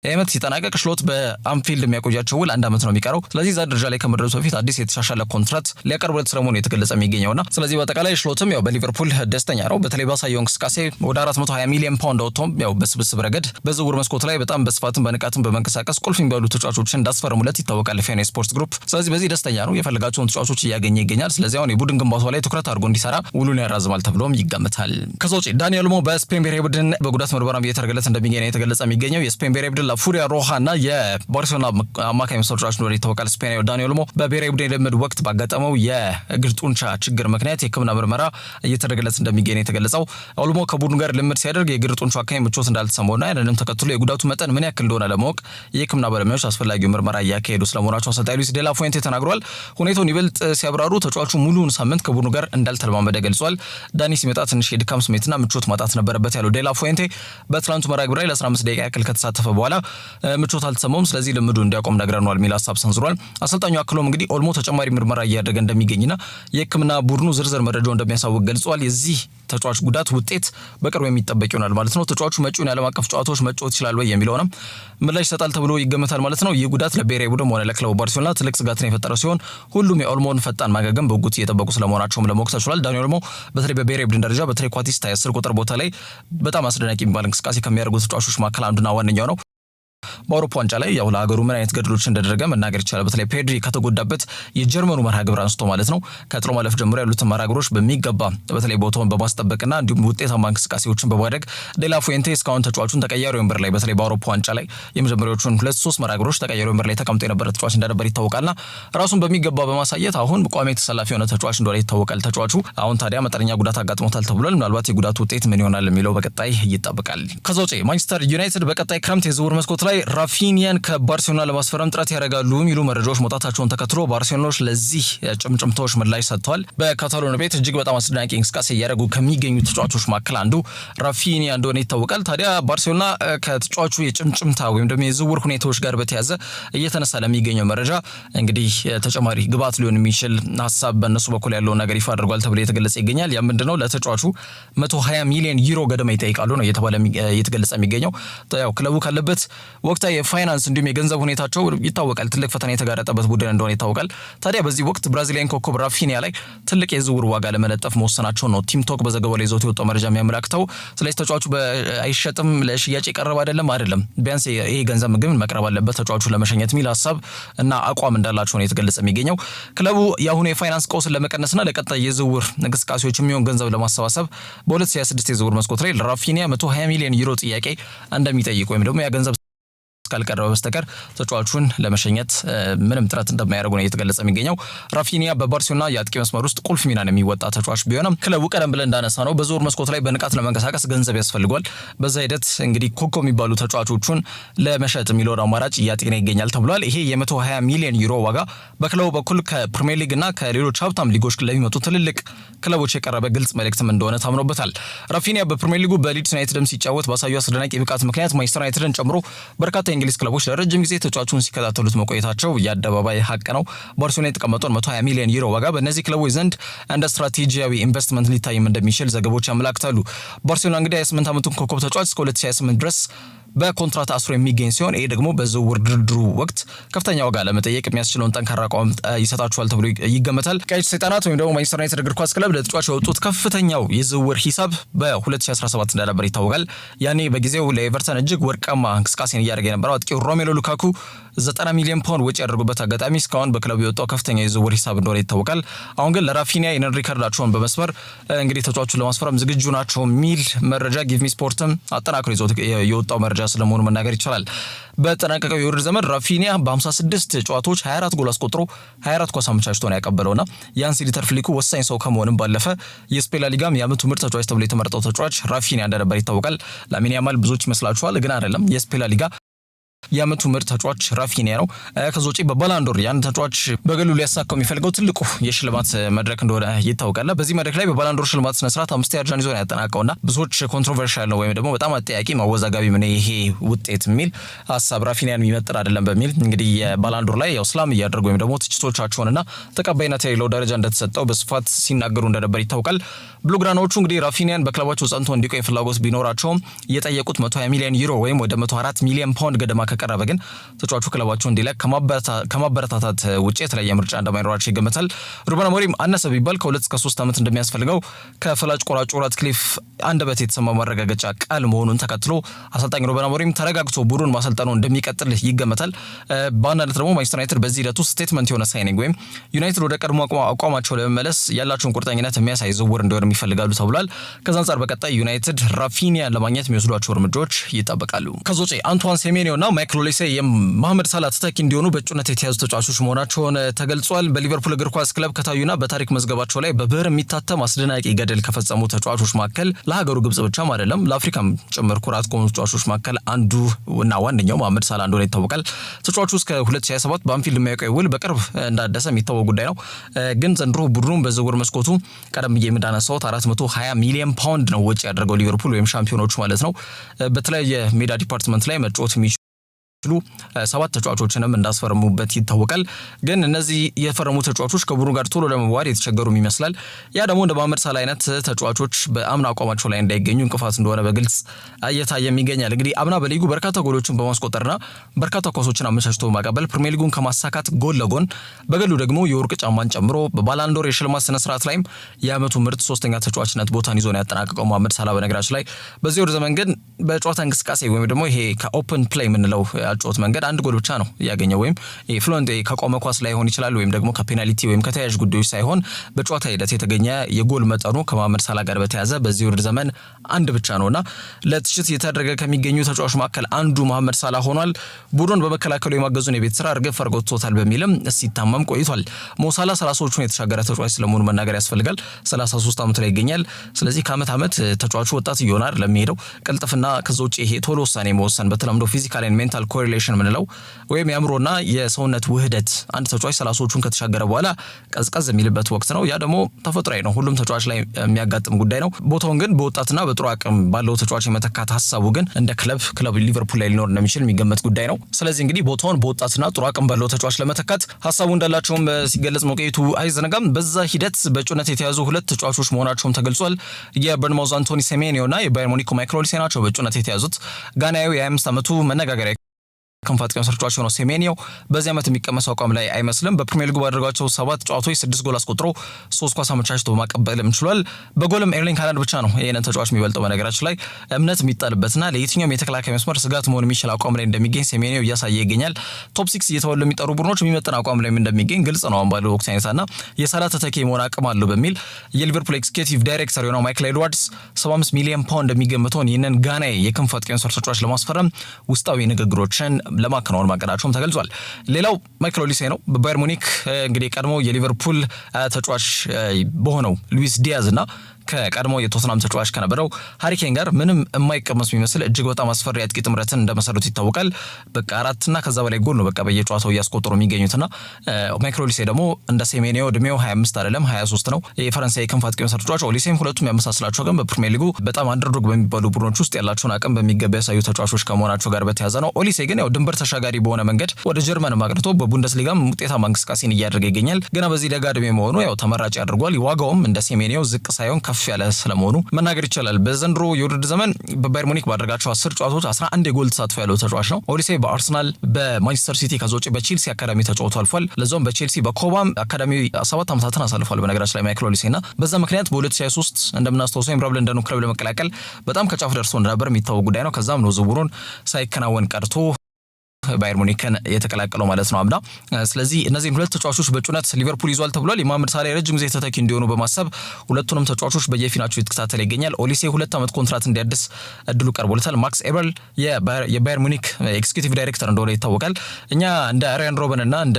የዓመት ሲጠናቀቅ ስሎት በአንፊልድ የሚያቆያቸው ውል 1 ዓመት ነው የሚቀረው። ስለዚህ እዛ ደረጃ ላይ ከመድረሱ በፊት አዲስ የተሻሻለ ኮንትራት ሊያቀርቡለት ስለመሆኑ የተገለጸ የሚገኘውና ስለዚህ በአጠቃላይ ስሎትም ያው በሊቨርፑል ደስተኛ ነው። በተለይ ባሳየው እንቅስቃሴ ወደ 420 ሚሊዮን ፓውንድ አውጥቶም ያው በስብስብ ረገድ በዝውውር መስኮት ላይ በጣም በስፋትም በንቃትም በመንቀሳቀስ ቁልፍ የሚባሉ ተጫዋቾችን እንዳስፈርሙለት ይታወቃል ፌንዌይ ስፖርትስ ግሩፕ። ስለዚህ በዚህ ደስተኛ ነው። የፈለጋቸውን ተጫዋቾች እያገኘ ይገኛል። ስለዚህ አሁን የቡድን ግንባታው ላይ ትኩረት አድርጎ እንዲሰራ ውሉን ያራዝማል ተብሎም ይገመታል። ከዛ ውጪ ዳኒ ኦልሞ በስፔን ብሔራዊ ቡድን በጉዳት ምርመራ እየተደረገለት እንደሚገኝ የተገለጸ የሚገኘው የስፔን ብሔራዊ ቡድን ፉሪያ ሮሃና የባርሴሎና አማካይ መስመር ተጫዋች እንደሆነ ይታወቃል። ስፔናዊ ዳኒ ኦልሞ በብሔራዊ ቡድን ልምምድ ወቅት ባጋጠመው የእግር ጡንቻ ችግር ምክንያት የሕክምና ምርመራ እየተደረገለት እንደሚገኝ የተገለጸው ኦልሞ ከቡድኑ ጋር ልምምድ ሲያደርግ የእግር ጡንቻ አካባቢ ምቾት እንዳልተሰማውና ያንንም ተከትሎ የጉዳቱ መጠን ምን ያክል እንደሆነ ለማወቅ የሕክምና ባለሙያዎች አስፈላጊው ምርመራ እያካሄዱ ስለመሆናቸው አሰልጣኝ ሉዊስ ዴላ ፉዌንቴ ተናግሯል። ሁኔታውን ይበልጥ ሲያብራሩ ተጫዋቹ ሙሉውን ሳምንት ከቡድኑ ጋር እንዳልተለማመደ ገልጿል። ዳኒ ሲመጣ ትንሽ የድካም ስሜትና ምቾት ማጣት ነበረበት ያለው ዴላ ፉዌንቴ በትላንቱ መርሃ ግብር ላይ ለ15 ደቂቃ ያክል ከተሳተፈ በኋላ ምቾት አልተሰማውም፣ ስለዚህ ልምዱ እንዲያቆም ነግረነዋል የሚል ሀሳብ ሰንዝሯል። አሰልጣኙ አክሎም እንግዲህ ኦልሞ ተጨማሪ ምርመራ እያደረገ እንደሚገኝና የሕክምና ቡድኑ ዝርዝር መረጃው እንደሚያሳውቅ ገልጿል። የዚህ ተጫዋች ጉዳት ውጤት በቅርቡ የሚጠበቅ ይሆናል ማለት ነው። ተጫዋቹ መጪውን የዓለም አቀፍ ጨዋታዎች መጫወት ይችላል ወይ የሚለውንም ምላሽ ይሰጣል ተብሎ ይገመታል ማለት ነው። ይህ ጉዳት ለብሔራዊ ቡድን ሆነ ለክለቡ ባርሴሎና ትልቅ ስጋትን የፈጠረ ሲሆን ሁሉም የኦልሞን ፈጣን ማገገም በጉጉት እየጠበቁ ስለመሆናቸውም ለማወቅ ተችሏል። ዳኒ ኦልሞ በተለይ በብሔራዊ ቡድን ደረጃ በተለይ ኳቲስታ የ10 ቁጥር ቦታ ላይ በጣም አስደናቂ የሚባል እንቅስቃሴ ከሚያደርጉ ተጫዋቾች መካከል አንዱና ዋነኛው ነው። በአውሮፓ ዋንጫ ላይ ያው ለሀገሩ ምን አይነት ገድሎች እንደደረገ መናገር ይቻላል። በተለይ ፔድሪ ከተጎዳበት የጀርመኑ መርሃ ግብር አንስቶ ማለት ነው ከጥሎ ማለፍ ጀምሮ ያሉትን መርሃ ግብሮች በሚገባ በተለይ ቦታውን በማስጠበቅና እንዲሁም ውጤታማ እንቅስቃሴዎችን በማድረግ ዴላ ፉዌንቴ እስካሁን ተጫዋቹን ተቀያሪ ወንበር ላይ በተለይ በአውሮፓ ዋንጫ ላይ የመጀመሪያዎቹን 2-3 መርሃ ግብሮች ተቀያሪ ወንበር ላይ ተቀምጦ የነበረ ተጫዋች እንደነበር ይታወቃልና ራሱን በሚገባ በማሳየት አሁን ቋሚ ተሰላፊ የሆነ ተጫዋች እንደሆነ ይታወቃል። ተጫዋቹ አሁን ታዲያ መጠነኛ ጉዳት አጋጥሞታል ተብሏል። ምናልባት የጉዳቱ ውጤት ምን ይሆናል የሚለው በቀጣይ ይጠበቃል። ከዛ ውጪ ማንቸስተር ዩናይትድ በቀጣይ ክረምት የዝውውር መስኮት ላይ ራፊኒያን ከባርሴሎና ለማስፈረም ጥረት ያደርጋሉ የሚሉ መረጃዎች መውጣታቸውን ተከትሎ ባርሴሎናዎች ለዚህ ጭምጭምታዎች ምላሽ ሰጥተዋል። በካታሎን ቤት እጅግ በጣም አስደናቂ እንቅስቃሴ እያደረጉ ከሚገኙ ተጫዋቾች መካከል አንዱ ራፊኒያ እንደሆነ ይታወቃል። ታዲያ ባርሴሎና ከተጫዋቹ የጭምጭምታ ወይም ደግሞ የዝውውር ሁኔታዎች ጋር በተያያዘ እየተነሳ ለሚገኘው መረጃ እንግዲህ ተጨማሪ ግብዓት ሊሆን የሚችል ሀሳብ በእነሱ በኩል ያለውን ነገር ይፋ አድርጓል ተብሎ የተገለጸ ይገኛል። ያ ምንድነው? ለተጫዋቹ 120 ሚሊዮን ዩሮ ገደማ ይጠይቃሉ ነው እየተገለጸ የሚገኘው። ያው ክለቡ ካለበት ወቅታዊ የፋይናንስ እንዲሁም የገንዘብ ሁኔታቸው ይታወቃል። ትልቅ ፈተና የተጋረጠበት ቡድን እንደሆነ ይታወቃል። ታዲያ በዚህ ወቅት ብራዚሊያን ኮከብ ራፊኒያ ላይ ትልቅ የዝውውር ዋጋ ለመለጠፍ መወሰናቸው ነው ቲም ቶክ በዘገባው ላይ ይዞት የወጣው መረጃ የሚያመላክተው። ስለዚህ ተጫዋቹ አይሸጥም፣ ለሽያጭ የቀረበ አይደለም፣ ቢያንስ ይሄ ገንዘብ ግን መቅረብ አለበት ተጫዋቹ ለመሸኘት የሚል ሀሳብ እና አቋም እንዳላቸው ነው የተገለጸ የሚገኘው። ክለቡ የአሁኑ የፋይናንስ ቀውስን ለመቀነስና ለቀጣይ የዝውውር እንቅስቃሴዎች የሚሆን ገንዘብ ለማሰባሰብ በ2026 የዝውውር መስኮት ላይ ለራፊኒያ 120 ሚሊዮን ዩሮ ጥያቄ እንደሚጠይቅ ወይም ደግሞ ያ ገንዘብ ካልቀረበ በስተቀር ተጫዋቹን ለመሸኘት ምንም ጥረት እንደማያደርጉ ነው እየተገለጸ የሚገኘው። ራፊኒያ በባርሴሎና የአጥቂ መስመር ውስጥ ቁልፍ ሚናን የሚወጣ ተጫዋች ቢሆንም ክለቡ ቀደም ብለን እንዳነሳ ነው በዝውውር መስኮት ላይ በንቃት ለመንቀሳቀስ ገንዘብ ያስፈልጓል። በዛ ሂደት እንግዲህ ኮከብ የሚባሉ ተጫዋቾቹን ለመሸጥ የሚለውን አማራጭ እያጤነ ይገኛል ተብሏል። ይሄ የ120 ሚሊዮን ዩሮ ዋጋ በክለቡ በኩል ከፕሪሚየር ሊግ እና ከሌሎች ሀብታም ሊጎች ለሚመጡ ትልልቅ ክለቦች የቀረበ ግልጽ መልእክትም እንደሆነ ታምኖበታል። ራፊኒያ በፕሪሚየር ሊጉ በሊድስ ዩናይትድም ሲጫወት ባሳዩ አስደናቂ ብቃት ምክንያት ማንቸስተር ዩናይትድን ጨምሮ በርካታ የእንግሊዝ ክለቦች ለረጅም ጊዜ ተጫዋቹን ሲከታተሉት መቆየታቸው የአደባባይ ሀቅ ነው። ባርሴሎና የተቀመጠውን 120 ሚሊዮን ዩሮ ዋጋ በእነዚህ ክለቦች ዘንድ እንደ ስትራቴጂያዊ ኢንቨስትመንት ሊታይም እንደሚችል ዘገቦች ያመላክታሉ። ባርሴሎና እንግዲህ 28 ዓመቱን ኮከብ ተጫዋች እስከ 2028 ድረስ በኮንትራት አስሮ የሚገኝ ሲሆን ይሄ ደግሞ በዝውውር ድርድሩ ወቅት ከፍተኛ ዋጋ ለመጠየቅ የሚያስችለውን ጠንካራ አቋም ይሰጣቸዋል ተብሎ ይገመታል። ቀይ ሰይጣናት ወይም ደግሞ ማንቸስተር ዩናይትድ እግር ኳስ ክለብ ለተጫዋች ያወጡት ከፍተኛው የዝውውር ሂሳብ በ2017 እንደነበር ይታወቃል። ያኔ በጊዜው ለኤቨርተን እጅግ ወርቃማ እንቅስቃሴን እያደረገ የነበረው አጥቂው ሮሜሎ ሉካኩ 90 ሚሊዮን ፓውንድ ወጪ ያደረጉበት አጋጣሚ እስካሁን በክለቡ የወጣው ከፍተኛ የዝውውር ሂሳብ እንደሆነ ይታወቃል። አሁን ግን ለራፊኒያ ይህንን ሪከርዳቸውን በመስበር እንግዲህ ተጫዋቹን ለማስፈረም ዝግጁ ናቸው የሚል መረጃ ጊቭ ሚ ስፖርትም አጠናክሮ ይዞት የወጣው መረጃ ስለመሆኑ መናገር ይቻላል። በተጠናቀቀው የውድድር ዘመን ራፊኒያ በ56 ጨዋታዎች 24 ጎል አስቆጥሮ 24 ኳስ አመቻችቶ ነው ያቀበለውና ያን ሲሊተር ፍሊኩ ወሳኝ ሰው ከመሆንም ባለፈ የስፔን ላሊጋም የዓመቱ ምርጥ ተጫዋች ተብሎ የተመረጠው ተጫዋች ራፊኒያ እንደነበር ይታወቃል። ላሚን ያማል ብዙዎች ይመስላችኋል፣ ግን አይደለም። የስፔን ላሊጋ የዓመቱ ምርጥ ተጫዋች ራፊኒያ ነው። ከዛ ውጪ በባላንዶር ያን ተጫዋች በግሉ ሊያሳካው የሚፈልገው ትልቁ የሽልማት መድረክ እንደሆነ ይታወቃል። በዚህ መድረክ ላይ በባላንዶር ሽልማት ስነ ስርዓት 5 ደረጃን ይዞ ነው ያጠናቀውና ብዙዎች ኮንትሮቨርሻል ነው ወይም ደግሞ በጣም አጠያቂ ማወዛጋቢ ምን ይሄ ውጤት የሚል ሀሳብ ራፊኒያን የሚመጥር አይደለም በሚል እንግዲህ የባላንዶር ላይ ያው ስላም እያደረጉ ወይም ደግሞ ትችቶቻቸውንና ተቀባይነት የሌለው ደረጃ እንደተሰጠው በስፋት ሲናገሩ እንደነበር ይታወቃል። ብሉግራናዎቹ እንግዲህ ራፊኒያን በክለባቸው ጸንቶ እንዲቆይ ፍላጎት ቢኖራቸውም የጠየቁት 120 ሚሊዮን ዩሮ ወይም ወደ 104 ሚሊዮን ፓውንድ ገደማ ከቀረበ ግን ተጫዋቹ ክለባቸው እንዲለቅ ከማበረታታት ውጪ የተለየ ምርጫ እንደማይኖራቸው ይገመታል። ሩበን አሞሪም አነሰ ቢባል ከ2 እስከ 3 ዓመት እንደሚያስፈልገው ከፈላጭ ቆራጩ ራትክሊፍ አንደበት የተሰማ ማረጋገጫ ቃል መሆኑን ተከትሎ አሰልጣኝ ሩበን አሞሪም ተረጋግቶ ቡድኑን ማሰልጠኑ እንደሚቀጥል ይገመታል። በአንዳንድ ደግሞ ማንቸስተር ዩናይትድ በዚህ ሂደት ውስጥ ስቴትመንት የሆነ ሳይኒንግ ወይም ዩናይትድ ወደ ቀድሞ አቋማቸው ለመመለስ ያላቸውን ቁርጠኝነት የሚያሳይ ዝውውር እንዲሆን ይፈልጋሉ ተብሏል። ከዛ አንጻር በቀጣይ ዩናይትድ ራፊኒያን ለማግኘት የሚወስዷቸው እርምጃዎች ይጠበቃሉ። ከዛ ውጪ አንቷን ሴሜኒዮና ማይክል ኦሊሴ የመሐመድ ሳላ ተተኪ እንዲሆኑ በእጩነት የተያዙ ተጫዋቾች መሆናቸውን ተገልጿል። በሊቨርፑል እግር ኳስ ክለብ ከታዩና በታሪክ መዝገባቸው ላይ በብዕር የሚታተም አስደናቂ ገድል ከፈጸሙ ተጫዋቾች መካከል ለሀገሩ ግብጽ ብቻም አይደለም ለአፍሪካም ጭምር ኩራት ከሆኑ ተጫዋቾች መካከል አንዱ እና ዋነኛው መሐመድ ሳላ እንደሆነ ይታወቃል። ተጫዋቹ እስከ 2027 በአንፊልድ የሚያውቀው ውል በቅርብ እንዳደሰ የሚታወቅ ጉዳይ ነው። ግን ዘንድሮ ቡድኑን በዝውውር መስኮቱ ቀደም ብዬ እንዳነሳሁት 420 ሚሊዮን ፓውንድ ነው ወጪ ያደረገው ሊቨርፑል ወይም ሻምፒዮኖቹ ማለት ነው። በተለያየ ሜዳ ዲፓርትመንት ላይ መጫወት የሚችሉ 7 ተጫዋቾችንም እንዳስፈረሙበት ይታወቃል። ግን እነዚህ የፈረሙ ተጫዋቾች ከቡድኑ ጋር ቶሎ ለመዋሃድ የተቸገሩ ይመስላል። ያ ደግሞ እንደ መሐመድ ሳላ አይነት ተጫዋቾች በአምና አቋማቸው ላይ እንዳይገኙ እንቅፋት እንደሆነ በግልጽ እየታየም ይገኛል። እንግዲህ አምና በሊጉ በርካታ ጎሎችን በማስቆጠርና በርካታ ኳሶችን አመቻችቶ ማቀበል ፕሪሚየር ሊጉን ከማሳካት ጎን ለጎን በግሉ ደግሞ የወርቅ ጫማን ጨምሮ በባላንዶር የሽልማት ስነ ስርዓት ላይም የዓመቱ ምርጥ ሶስተኛ ተጫዋችነት ቦታን ይዞ ነው ያጠናቀቀው መሐመድ ሳላ። በነገራችን ላይ በዚህ ወር ዘመን ግን በጨዋታ እንቅስቃሴ ወይም ደግሞ ይሄ ከኦፕን ፕሌይ የምንለው ጨዋታ መንገድ አንድ ጎል ብቻ ነው ያገኘው። ወይም ፍሎንት ከቆመ ኳስ ላይ ሆን ይችላል ወይም ደግሞ ከፔናልቲ ወይም ከተያያዥ ጉዳዮች ሳይሆን በጨዋታ ሂደት የተገኘ የጎል መጠኑ ከመሐመድ ሳላ ጋር በተያያዘ በዚህ ውድድር ዘመን አንድ ብቻ ነውና ለትችት የተደረገ ከሚገኙ ተጫዋቾች መካከል አንዱ መሐመድ ሳላ ሆኗል። ቡድኑን በመከላከሉ የማገዙን የቤት ስራ እርግፍ አድርጎታል በሚልም ሲታመም ቆይቷል። ሞሳላ 30ዎቹን የተሻገረ ተጫዋች ስለመሆኑ መናገር ያስፈልጋል። 33 ዓመት ላይ ይገኛል። ስለዚህ ከዓመት ዓመት ተጫዋቹ ወጣት ይሆናል ለሚሄደው ቅልጥፍና ከዛ ውጪ ይሄ ቶሎ ውሳኔ መወሰን በተለምዶ ፊዚካል ኤንድ ሜንታል ኮሪሌሽን ምንለው ወይም የአእምሮና የሰውነት ውህደት አንድ ተጫዋች 30ዎቹን ከተሻገረ በኋላ ቀዝቀዝ የሚልበት ወቅት ነው። ያ ደግሞ ተፈጥሯዊ ነው፣ ሁሉም ተጫዋች ላይ የሚያጋጥም ጉዳይ ነው። ቦታውን ግን በወጣትና በጥሩ አቅም ባለው ተጫዋች የመተካት ሀሳቡ ግን እንደ ክለብ ሊቨርፑል ላይ ሊኖር እንደሚችል የሚገመት ጉዳይ ነው። ስለዚህ እንግዲህ ቦታውን በወጣትና ጥሩ አቅም ባለው ተጫዋች ለመተካት ሀሳቡ እንዳላቸውም ሲገለጽ መቆየቱ አይዘነጋም። በዛ ሂደት በእጩነት የተያዙ 2 ተጫዋቾች መሆናቸውም ተገልጿል። የበርንማውዝ አንቶኒ ሴሜኒዮና የባየር ሙኒክ ማይክል ኦሊሴ ናቸው በእጩነት የተያዙት። ጋናዊው የ25 ዓመቱ መነጋገሪያ ክንፍ አጥቂ ተጫዋች ሆኖ ሴሜኒዮ በዚህ ዓመት የሚቀመስ አቋም ላይ አይመስልም። በፕሪሚየር ሊጉ ባደረጋቸው 7 ጨዋታዎች 6 ጎል አስቆጥሮ 3 ኳስ አመቻችቶ ማቀበልም ችሏል። በጎልም ኤርሊንግ ሃላንድ ብቻ ነው ይሄንን ተጫዋች የሚበልጠው። በነገራችን ላይ እምነት የሚጣልበትና ለየትኛውም የተከላካይ መስመር ስጋት መሆን የሚችል አቋም ላይ እንደሚገኝ ሴሜኒዮ እያሳየ ይገኛል። ቶፕ 6 እየተባሉ የሚጠሩ ቡድኖች የሚመጥን አቋም ላይ እንደሚገኝ ግልጽ ነው። አሁን ባለው ወቅት አይነታና የሳላ ተተኪ መሆን አቅም አለው በሚል የሊቨርፑል ኤክስኪዩቲቭ ዳይሬክተር የሆነው ማይክል ኤድዋርድስ 75 ሚሊዮን ፓውንድ እንደሚገመተውን ይህንን ጋናዊ የክንፍ አጥቂ ተጫዋች ለማስፈረም ውስጣዊ ንግግሮችን ለማከናወን ማቀዳቸውም ተገልጿል። ሌላው ማይክል ኦሊሴ ነው። በባየር ሙኒክ እንግዲህ ቀድሞ የሊቨርፑል ተጫዋች በሆነው ሉዊስ ዲያዝ እና ከቀድሞ የቶተናም ተጫዋች ከነበረው ሃሪኬን ጋር ምንም የማይቀመስ የሚመስል እጅግ በጣም አስፈሪ አጥቂ ጥምረትን እንደመሰረቱ ይታወቃል። በቃ 4 እና ከዛ በላይ ጎል ነው በቃ በየጨዋታው እያስቆጠሩ የሚገኙትና ማይክል ኦሊሴ ደግሞ እንደ ሴሜኒዮ እድሜው 25 አይደለም 23 ነው። የፈረንሳይ ክንፍ አጥቂ ተጫዋች ኦሊሴም ሁለቱም ያመሳስላቸው ግን በፕሪሚየር ሊጉ በጣም አንደርዶግ በሚባሉ ቡድኖች ውስጥ ያላቸውን አቅም በሚገባ ያሳዩ ተጫዋቾች ከመሆናቸው ጋር በተያያዘ ነው። ኦሊሴ ግን ያው ድንበር ተሻጋሪ በሆነ መንገድ ወደ ጀርመን ማግነቶ በቡንደስሊጋም ውጤታማ እንቅስቃሴን እያደረገ ይገኛል። ገና በዚህ ደጋ እድሜ መሆኑ ያው ተመራጭ ያደርጓል። ዋጋውም እንደ ሴሜኒዮ ዝቅ ሳይሆን ከፍ ያለ ስለመሆኑ መናገር ይቻላል። በዘንድሮ የውድድር ዘመን በባየር ሙኒክ ባደረጋቸው 10 ጨዋታዎች 11 የጎል ተሳትፎ ያለው ተጫዋች ነው። ኦሊሴ በአርሰናል፣ በማንቸስተር ሲቲ ከዛ ውጪ በቼልሲ አካዳሚ ተጫውቶ አልፏል። ለዛውም በቼልሲ በኮባም አካዳሚ 7 ዓመታትን አሳልፏል። በነገራችን ላይ ማይክል ኦሊሴና በዛ ምክንያት በ2023 እንደምናስተውሰው ኤምራብ ለንደኑ ክለብ ለመቀላቀል በጣም ከጫፍ ደርሶ እንደነበር የሚታወቅ ጉዳይ ነው። ከዛም ነው ዝውውሩን ሳይከናወን ቀርቶ ባየር ሙኒክን የተቀላቀለው ማለት ነው አምና። ስለዚህ እነዚህን 2 ተጫዋቾች በእጩነት ሊቨርፑል ይዟል ተብሏል። የመሐመድ ሳላ ረጅም ጊዜ ተተኪ እንዲሆኑ በማሰብ ሁለቱንም ተጫዋቾች በየፊናቸው የተከታተለ ይገኛል። ኦሊሴ 2 ዓመት ኮንትራት እንዲያድስ እድሉ ቀርቦለታል። ማክስ ኤበርል የባየር ሙኒክ ኤክስኪዩቲቭ ዳይሬክተር እንደሆነ ይታወቃል። እኛ እንደ አሪያን ሮበን እና እንደ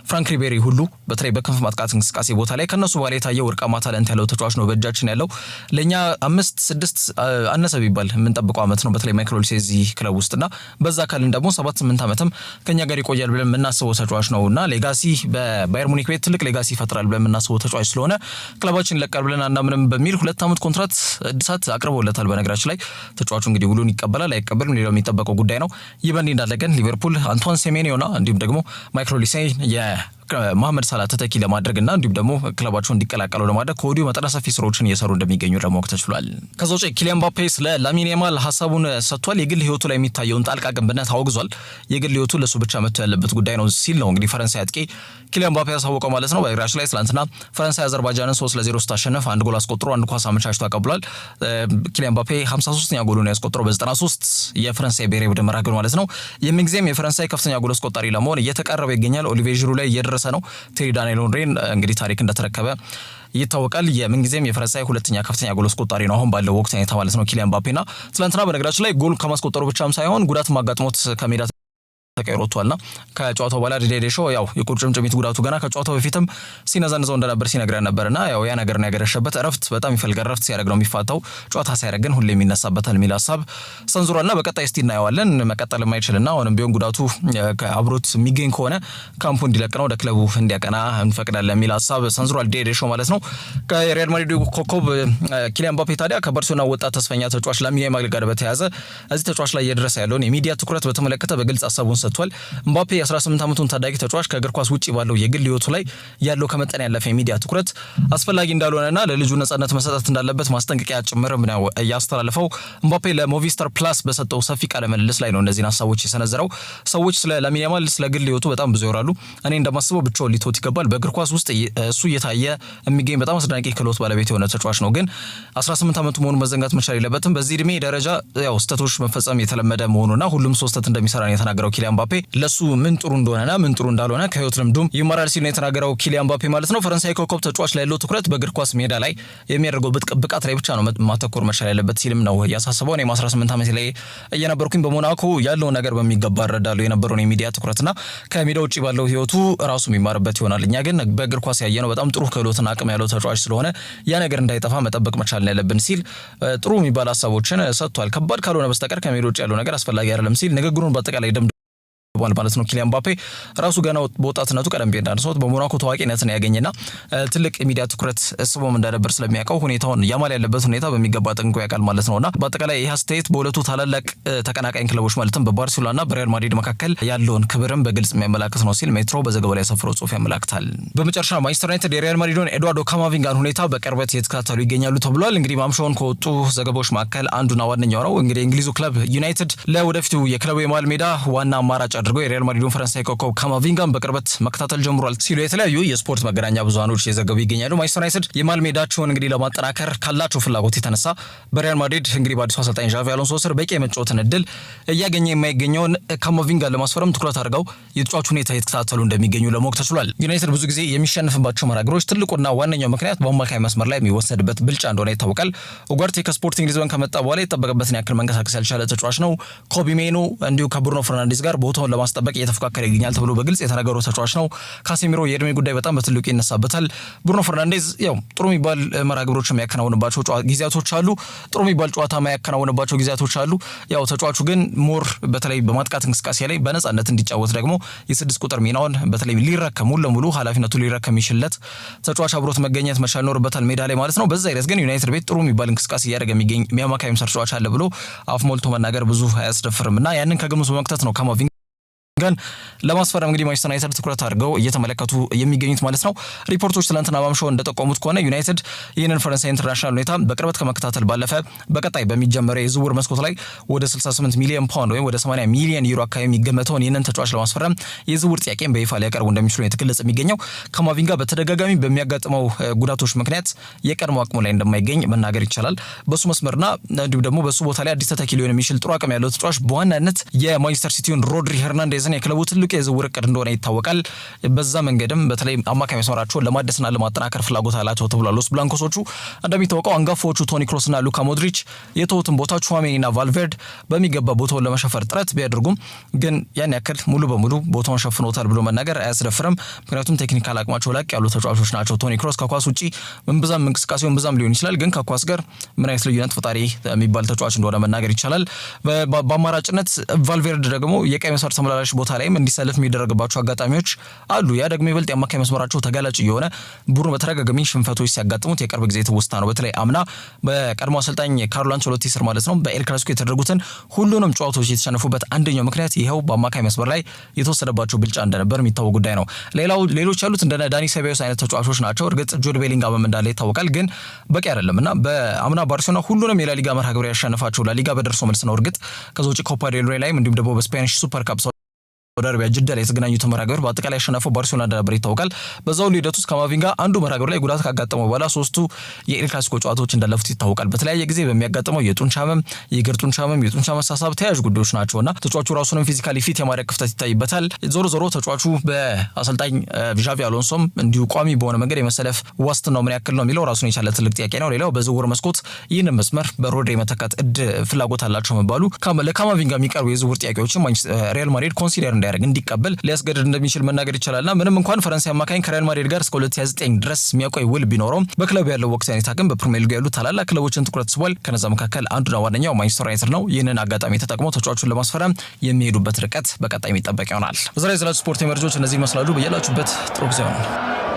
ፍራንክ ሪቤሪ ሁሉ በተለይ በክንፍ ማጥቃት እንቅስቃሴ ቦታ ላይ ከነሱ በኋላ የታየው ወርቃማ ታለንት ያለው ተጫዋች ነው በእጃችን ያለው። ለኛ 5-6 አነሰ ቢባል የምንጠብቀው ዓመት ነው በተለይ ማይክል ኦሊሴ እዚህ ክለብ ውስጥና በዛ ካልን ደግሞ 7-8 ዓመትም ከኛ ጋር ይቆያል ብለን የምናስበው ተጫዋች ነውና ሌጋሲ በባየር ሙኒክ ቤት ትልቅ ሌጋሲ ይፈጥራል ብለን የምናስበው ተጫዋች ስለሆነ ክለባችን ይለቃል ብለን አናምንም በሚል 2 ዓመት ኮንትራት እድሳት አቅርቦለታል። በነገራችን ላይ ተጫዋቹ እንግዲህ ውሉን ይቀበላል አይቀበልም ሌላው የሚጠበቀው ጉዳይ ነው። ይህ በእንዲህ እንዳለ ግን ሊቨርፑል አንቶን ሴሜኒዮና እንዲሁም ደግሞ ማይክል ኦሊሴ መሐመድ ሳላ ተተኪ ለማድረግና እንዲሁም ደግሞ ክለባቸው እንዲቀላቀሉ ለማድረግ ከወዲሁ መጠነ ሰፊ ስራዎችን እየሰሩ እንደሚገኙ ለማወቅ ተችሏል። ከዛ ውጪ ኪሊያን ምባፔ ስለ ላሚን ያማል ሀሳቡን ሰጥቷል። የግል ህይወቱ ላይ የሚታየውን ጣልቃ ገብነት አውግዟል። የግል ህይወቱ ለሱ ብቻ መጥቶ ያለበት ጉዳይ ነው ሲል ነው እንግዲህ ፈረንሳይ አጥቂ ኪሊያን ምባፔ ያሳወቀው ማለት ነው። በእግራችን ላይ ትላንትና ፈረንሳይ አዘርባይጃንን 3-0 ስታሸንፍ 1 ጎል አስቆጥሮ 1 ኳስ አመቻችቶ አቀብሏል። ኪሊያን ምባፔ 53ኛ ጎሉን ያስቆጠረው በ93 የፈረንሳይ ብሔራዊ ቡድን መራገር ማለት ነው። የምንጊዜም የፈረንሳይ ከፍተኛ ጎል አስቆጣሪ ለመሆን እየተቃረበ ይገኛል። ኦሊቬ ዥሩ ላይ እየደረሰ ነው። ቴሪ ዳንኤል ሄንሪን እንግዲህ ታሪክ እንደተረከበ ይታወቃል። የምንጊዜም የፈረንሳይ ሁለተኛ ከፍተኛ ጎል አስቆጣሪ ነው አሁን ባለው ወቅት አይነት ማለት ነው ኪሊያን ምባፔና ትላንትና በነገራችን ላይ ጎል ከማስቆጠሩ ብቻም ሳይሆን ጉዳት ማጋጥሞት ከሜዳ ተቀይሮቷልና ከጨዋታው በኋላ ዲዴሾ ያው የቁርጭምጭሚት ጉዳቱ ገና ከጨዋታው በፊትም ሲነዘንዘው እንደነበር ሲነግረን ነበርና ያው ያ ነገር ነው ያገረሸበት። እረፍት በጣም ይፈልጋል። እረፍት ሲያደርግ ነው የሚፋታው። ጨዋታ ሲያደርግ ግን ሁሌ የሚነሳበታል የሚል ሀሳብ ሰንዝሯልና በቀጣይ እስቲ እናየዋለን። መቀጠል የማይችልና አሁንም ቢሆን ጉዳቱ ከአብሮት የሚገኝ ከሆነ ካምፑ እንዲለቅ ነው ወደ ክለቡ እንዲያቀና እንፈቅዳለን የሚል ሀሳብ ሰንዝሯል ዲዴሾ ማለት ነው። ከሪያል ማድሪድ ኮከብ ኪሊያን ምባፔ ታዲያ ከባርሴሎና ወጣት ተስፈኛ ተጫዋች ላሚን ያማል ጋር በተያያዘ እዚህ ተጫዋች ላይ እየደረሰ ያለውን የሚዲያ ትኩረት በተመለከተ በግልጽ ሀሳቡን ሰጥቷል። ምባፔ የ18 ዓመቱን ታዳጊ ተጫዋች ከእግር ኳስ ውጪ ባለው የግል ህይወቱ ላይ ያለው ከመጠን ያለፈ የሚዲያ ትኩረት አስፈላጊ እንዳልሆነና ለልጁ ነጻነት መሰጠት እንዳለበት ማስጠንቀቂያ ጭምርም ነው ያስተላለፈው። ምባፔ ለሞቪስታር ፕላስ በሰጠው ሰፊ ቃለ ምልልስ ላይ ነው እነዚህን ሀሳቦች የሰነዘረው። ሰዎች ስለ ላሚን ያማል ስለ ግል ህይወቱ በጣም ብዙ ያወራሉ። እኔ እንደማስበው ብቻውን ሊተውት ይገባል። በእግር ኳስ ውስጥ እሱ እየታየ የሚገኝ በጣም አስደናቂ ክህሎት ባለቤት የሆነ ተጫዋች ነው። ግን 18 ዓመቱ መሆኑን መዘንጋት መቻል የለበትም። በዚህ እድሜ ደረጃ ያው ስህተቶች መፈጸም የተለመደ መሆኑና ሁሉም ሰው ስህተት እንደሚሰራ ነው የተናገረው ኪሊያን ምባፔ። ለሱ ምን ጥሩ እንደሆነና ምን ጥሩ እንዳልሆነ ከህይወት ልምዱም ይማራል ሲል ነው የተናገረው ኪሊያን ምባፔ ማለት ነው። ፈረንሳይ ኮከብ ተጫዋች ላይ ያለው ትኩረት በእግር ኳስ ሜዳ ላይ የሚያደርገው ብቃት ላይ ብቻ ነው ማተኮር መቻል ያለበት ሲልም ነው ያሳሰበው። እኔም 18 ዓመት ላይ እየነበርኩኝ በሞናኮ ያለው ነገር በሚገባ እረዳለሁ የነበረውን የሚዲያ ትኩረትና ከሜዳ ውጪ ባለው ህይወቱ ራሱ የሚማርበት ይሆናል። እኛ ግን በእግር ኳስ ያየነው በጣም ጥሩ ክህሎትና አቅም ያለው ተጫዋች ስለሆነ ያ ነገር እንዳይጠፋ መጠበቅ መቻል ያለብን ሲል ጥሩ የሚባል ሀሳቦችን ሰጥቷል። ከባድ ካልሆነ በስተቀር ከሜዳ ውጪ ያለው ነገር አስፈላጊ አይደለም ሲል ንግግሩን በአጠቃላይ ማለት ነው። ኪሊያን ምባፔ ራሱ ገና በወጣትነቱ ቀደም ብዬ እንዳነሳሁት በሞናኮ ታዋቂነትን ያገኘና ትልቅ ሚዲያ ትኩረት ስቦም እንደነበር ስለሚያውቀው ሁኔታውን ያማል ያለበት ሁኔታ በሚገባ ጠንቅቆ ያውቃል ማለት ነውና በአጠቃላይ ይህ አስተያየት በሁለቱ ታላላቅ ተቀናቃኝ ክለቦች ማለትም በባርሴሎናና በሪያል ማድሪድ መካከል ያለውን ክብርም በግልጽ የሚያመላክት ነው ሲል ሜትሮ በዘገባው ላይ ያሰፈረው ጽሑፍ ያመላክታል። በመጨረሻ ማንቸስተር ዩናይትድ የሪያል ማድሪድን ኤድዋርዶ ካማቪንጋን ሁኔታ በቅርበት የተከታተሉ ይገኛሉ ተብሏል። እንግዲህ ማምሻውን ከወጡ ዘገባዎች መካከል አንዱና ዋነኛው ነው እንግዲህ እንግሊዙ ክለብ ዩናይትድ ለወደፊቱ የክለቡ የመሃል ሜዳ ዋና አማራጭ አድርገው የሪያል ማድሪድን ፈረንሳይ ኮከብ ካማቪንጋን በቅርበት መከታተል ጀምሯል ሲሉ የተለያዩ የስፖርት መገናኛ ብዙሃኖች የዘገቡ ይገኛሉ። ማንቸስተር ዩናይትድ የመሃል ሜዳቸውን እንግዲህ ለማጠናከር ካላቸው ፍላጎት የተነሳ በሪያል ማድሪድ እንግዲህ በአዲሱ አሰልጣኝ ዣቪ አሎንሶ ስር በቂ የመጫወትን እድል እያገኘ የማይገኘውን ካማቪንጋን ለማስፈረም ትኩረት አድርገው የተጫዋቹ ሁኔታ የተከታተሉ እንደሚገኙ ለማወቅ ተችሏል። ዩናይትድ ብዙ ጊዜ የሚሸንፍባቸው መርሃግብሮች ትልቁና ዋነኛው ምክንያት በአማካይ መስመር ላይ የሚወሰድበት ብልጫ እንደሆነ ይታወቃል። ኡጋርቴ ከስፖርቲንግ ሊዝበን ከመጣ በኋላ የጠበቀበትን ያክል መንቀሳቀስ ያልቻለ ተጫዋች ነው። ኮቢ ሜኑ እንዲሁ ከብሩኖ ፈርናንዴዝ ጋር ቦታውን ለማስጠበቅ እየተፎካከረ ይገኛል ተብሎ በግልጽ የተነገረው ተጫዋች ነው። ካሴሚሮ የእድሜ ጉዳይ በጣም በትልቁ ይነሳበታል። ብሩኖ ፈርናንዴዝ ያው ጥሩ የሚባል መርሃግብሮች የሚያከናውንባቸው ጊዜያቶች አሉ፣ ጥሩ የሚባል ጨዋታ የሚያከናውንባቸው ጊዜያቶች አሉ። ያው ተጫዋቹ ግን ሞር በተለይ በማጥቃት እንቅስቃሴ ላይ በነጻነት እንዲጫወት ደግሞ የስድስት ቁጥር ሚናውን በተለይ ሊረከም ሙሉ ለሙሉ ኃላፊነቱ ሊረከም የሚችልለት ተጫዋች አብሮት መገኘት መቻል ይኖርበታል ሜዳ ላይ ማለት ነው። በዛ አይነት ግን ዩናይትድ ቤት ጥሩ የሚባል እንቅስቃሴ እያደረገ የሚገኝ የሚያማካይ መስመር ተጫዋች አለ ብሎ አፍ ሞልቶ መናገር ብዙ አያስደፍርምና ያንን ከግምት በመክተት ነው ካማቪንጋ ግን ለማስፈረም እንግዲህ ማንቸስተር ዩናይትድ ትኩረት አድርገው እየተመለከቱ የሚገኙት ማለት ነው። ሪፖርቶች ትላንትና ማምሻው እንደጠቆሙት ከሆነ ዩናይትድ ይህንን ፈረንሳይ ኢንተርናሽናል ሁኔታ በቅርበት ከመከታተል ባለፈ በቀጣይ በሚጀመረው የዝውውር መስኮት ላይ ወደ 68 ሚሊዮን ፓውንድ ወይም ወደ 80 ሚሊዮን ዩሮ አካባቢ የሚገመተውን ይህንን ተጫዋች ለማስፈረም የዝውውር ጥያቄን በይፋ ሊያቀርቡ እንደሚችሉ የተገለጸ የሚገኘው ካማቪንጋ በተደጋጋሚ በሚያጋጥመው ጉዳቶች ምክንያት የቀድሞ አቅሙ ላይ እንደማይገኝ መናገር ይቻላል። በሱ መስመርና እንዲሁም ደግሞ በሱ ቦታ ላይ አዲስ ተተኪ ሊሆን የሚችል ጥሩ አቅም ያለው ተጫዋች በዋናነት የማንቸስተር ሲቲውን ሮድሪ ሄርናንዴዝ የክለቡ ትልቁ የዝውውር እቅድ እንደሆነ ይታወቃል። በዛ መንገድም በተለይ አማካይ መስመራቸውን ለማደስና ለማጠናከር ፍላጎት አላቸው ተብሏል። ሎስ ብላንኮሶቹ እንደሚታወቀው አንጋፋዎቹ ቶኒ ክሮስና ሉካ ሞድሪች የተውትን ቦታ ቹዋሜኒና ቫልቬርድ በሚገባ ቦታውን ለመሸፈር ጥረት ቢያደርጉም ግን ያን ያክል ሙሉ በሙሉ ቦታውን ሸፍኖታል ብሎ መናገር አያስደፍርም። ምክንያቱም ቴክኒካል አቅማቸው ላቅ ያሉ ተጫዋቾች ናቸው። ቶኒ ክሮስ ከኳስ ውጪ ምንብዛም እንቅስቃሴውን ብዛም ሊሆን ይችላል፣ ግን ከኳስ ጋር ምን አይነት ልዩነት ፈጣሪ የሚባል ተጫዋች እንደሆነ መናገር ይቻላል። በአማራጭነት ቫልቬርድ ደግሞ የቀይ መስመር ተመላላሽ ቦታ ላይ እንዲሰለፍ የሚደረግባቸው አጋጣሚዎች አሉ። ያ ደግሞ ይበልጥ የአማካይ መስመራቸው ተጋላጭ የሆነ ቡድኑ በተደጋጋሚ ሽንፈቶች ሲያጋጥሙት የቅርብ ጊዜ ትውስታ ነው። በተለይ አምና በቀድሞ አሰልጣኝ ካርሎ አንቸሎቲ ስር ማለት ነው በኤል ክላሲኮ የተደረጉትን ሁሉንም ጨዋታዎች የተሸነፉበት አንደኛው ምክንያት ይኸው በአማካይ መስመር ላይ የተወሰደባቸው ብልጫ እንደነበር የሚታወቅ ጉዳይ ነው። ሌሎች ያሉት እንደ ዳኒ ሴባዮስ አይነት ተጫዋቾች ናቸው። እርግጥ ጁድ ቤሊንጋምም እንዳለ ይታወቃል፣ ግን በቂ አይደለምና በአምና ባርሴሎና ሁሉንም የላሊጋ መርሃ ግብር ያሸነፋቸው ላሊጋ በደርሶ መልስ ነው። እርግጥ ከዛ ውጪ ኮፓ ዴል ሬይ ላይም እንዲሁም ደግሞ በስፓኒሽ ሱፐር ካፕ ወደርቢያ ጅዳ ላይ የተገናኙት መርሃግብር በአጠቃላይ ያሸነፈው ባርሴሎና እንደነበር ይታወቃል። በዛው ሂደት ውስጥ ካማቪንጋ አንዱ መርሃግብር ላይ ጉዳት ካጋጠመው በኋላ ሶስቱ የኤል ክላሲኮ ጨዋታዎች እንዳለፉት ይታወቃል። በተለያየ ጊዜ በሚያጋጥመው የጡንቻ ህመም፣ የእግር ጡንቻ ህመም፣ የጡንቻ መሳሳብ ተያያዥ ጉዳዮች ናቸውና ተጫዋቹ ራሱንም ፊዚካሊ ፊት የማድረግ ክፍተት ይታይበታል። ዞሮ ተጫዋቹ በአሰልጣኝ ዣቪ አሎንሶም እንዲሁ ቋሚ በሆነ መንገድ የመሰለፍ ዋስትናው ምን ያክል ነው የሚለው ራሱን የቻለ ትልቅ ጥያቄ ነው። ሌላው በዝውውር መስኮት ይህንን መስመር በሮድሪ መተካት ፍላጎት አላቸው መባሉ ለካማቪንጋ የሚቀርቡ የዝውውር ጥያቄዎችን ሪያል ማድሪድ ኮንሲደር ሊያደርግ እንዲቀበል ሊያስገድድ እንደሚችል መናገር ይችላልና ምንም እንኳን ፈረንሳይ አማካኝ ከሪያል ማድሪድ ጋር እስከ 2029 ድረስ የሚያቆይ ውል ቢኖረው በክለቡ ያለው ወቅታዊ ሁኔታ ግን በፕሪሚየር ሊግ ያሉ ታላላቅ ክለቦችን ትኩረት ስቧል። ከነዛ መካከል አንዱና ዋነኛው ማንቸስተር ዩናይትድ ነው። ይህንን አጋጣሚ ተጠቅሞ ተጫዋቹን ለማስፈረም የሚሄዱበት ርቀት በቀጣይ የሚጠበቅ ይሆናል። በዛሬ ስለ ስፖርት መረጃዎች እነዚህ ይመስላሉ። በያላችሁበት ጥሩ ጊዜ ነው።